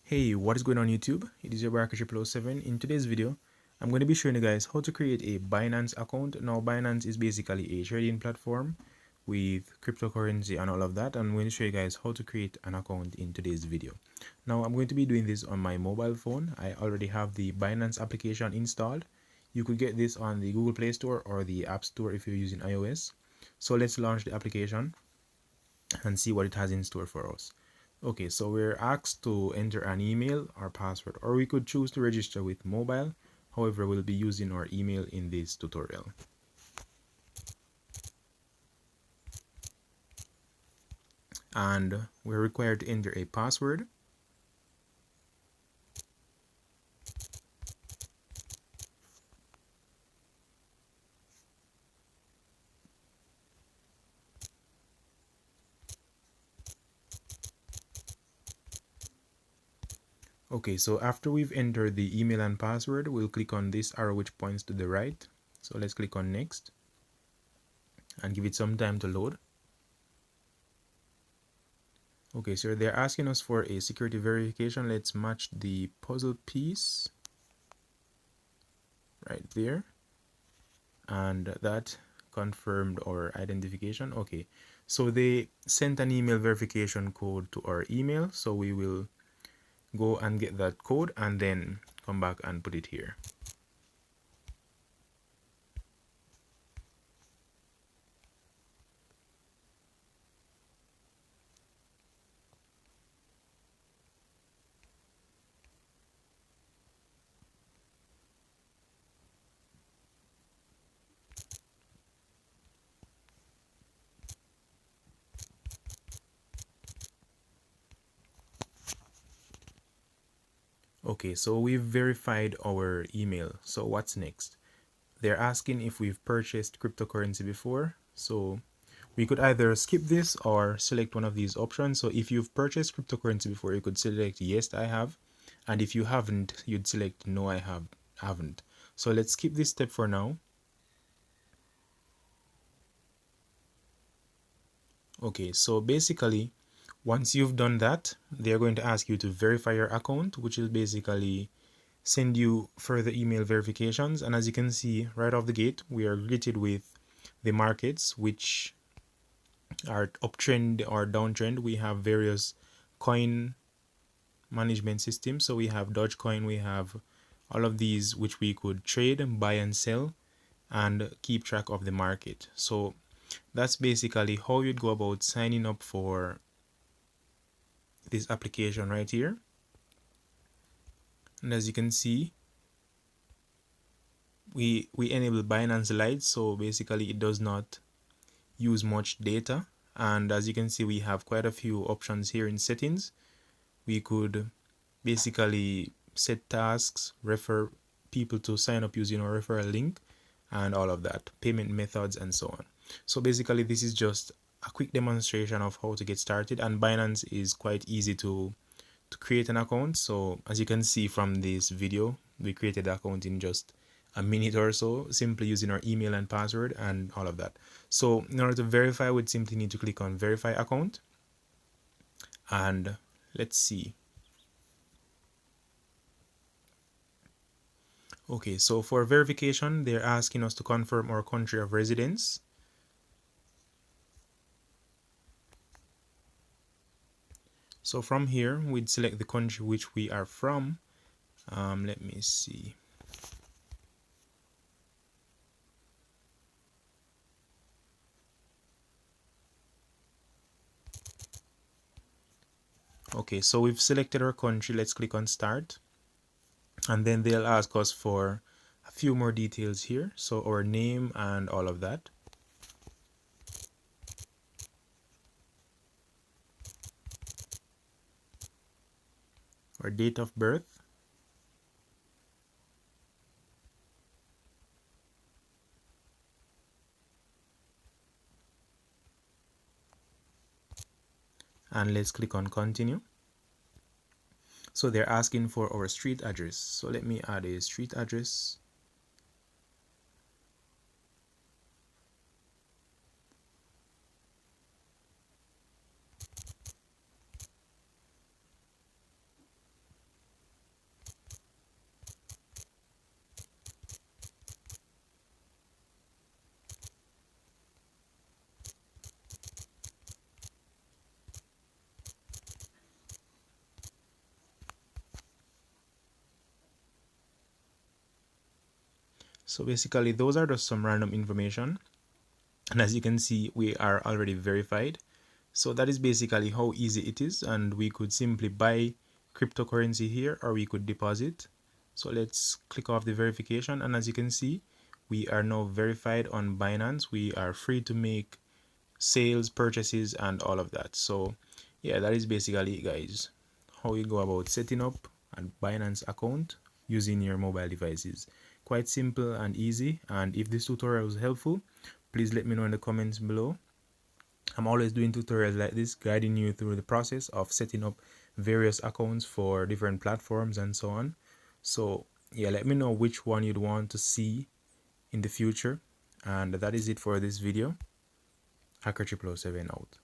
Hey, what is going on YouTube? It is your Barker 007. In today's video, I'm going to be showing you guys how to create a Binance account. Now, Binance is basically a trading platform with cryptocurrency and all of that. I'm going to show you guys how to create an account in today's video. Now, I'm going to be doing this on my mobile phone. I already have the Binance application installed. You could get this on the Google Play Store or the App Store if you're using iOS. So let's launch the application and see what it has in store for us. Okay, so we're asked to enter an email or password, or we could choose to register with mobile. However, we'll be using our email in this tutorial. And we're required to enter a password. Okay, so after we've entered the email and password, we'll click on this arrow which points to the right. So let's click on next and give it some time to load. Okay, so they're asking us for a security verification. Let's match the puzzle piece right there, and that confirmed our identification. Okay, so they sent an email verification code to our email, so we will go and get that code and then come back and put it here. Okay, so we've verified our email. So what's next? They're asking if we've purchased cryptocurrency before. So we could either skip this or select one of these options. So if you've purchased cryptocurrency before, you could select yes, I have. And if you haven't, you'd select no, I haven't. So let's skip this step for now. Okay, so basically, once you've done that, they're going to ask you to verify your account, which will basically send you further email verifications. And as you can see right off the gate, we are greeted with the markets, which are uptrend or downtrend. We have various coin management systems. So we have Dogecoin, we have all of these which we could trade, buy and sell, and keep track of the market. So that's basically how you'd go about signing up for this application right here. And as you can see, we enable Binance Lite, so basically it does not use much data. And as you can see, we have quite a few options here in settings. We could basically set tasks, refer people to sign up using our referral link, and all of that, payment methods and so on. So basically this is just a quick demonstration of how to get started, and Binance is quite easy to create an account. So as you can see from this video, we created the account in just a minute or so, simply using our email and password and all of that. So in order to verify, we'd simply need to click on verify account, and let's see. Okay, so for verification, they're asking us to confirm our country of residence. So from here, we'd select the country which we are from. Let me see. Okay, so we've selected our country. Let's click on start. And then they'll ask us for a few more details here. So our name and all of that. Our date of birth. And let's click on continue. So they're asking for our street address. So let me add a street address. So basically those are just some random information, and as you can see we are already verified. So that is basically how easy it is, and we could simply buy cryptocurrency here or we could deposit. So let's click off the verification, and as you can see we are now verified on Binance. We are free to make sales, purchases, and all of that. So yeah, that is basically it, guys, how you go about setting up a Binance account using your mobile devices. Quite simple and easy, and if this tutorial was helpful, please let me know in the comments below. I'm always doing tutorials like this, guiding you through the process of setting up various accounts for different platforms and so on. So yeah, let me know which one you'd want to see in the future. And that is it for this video. Hacker 007 out.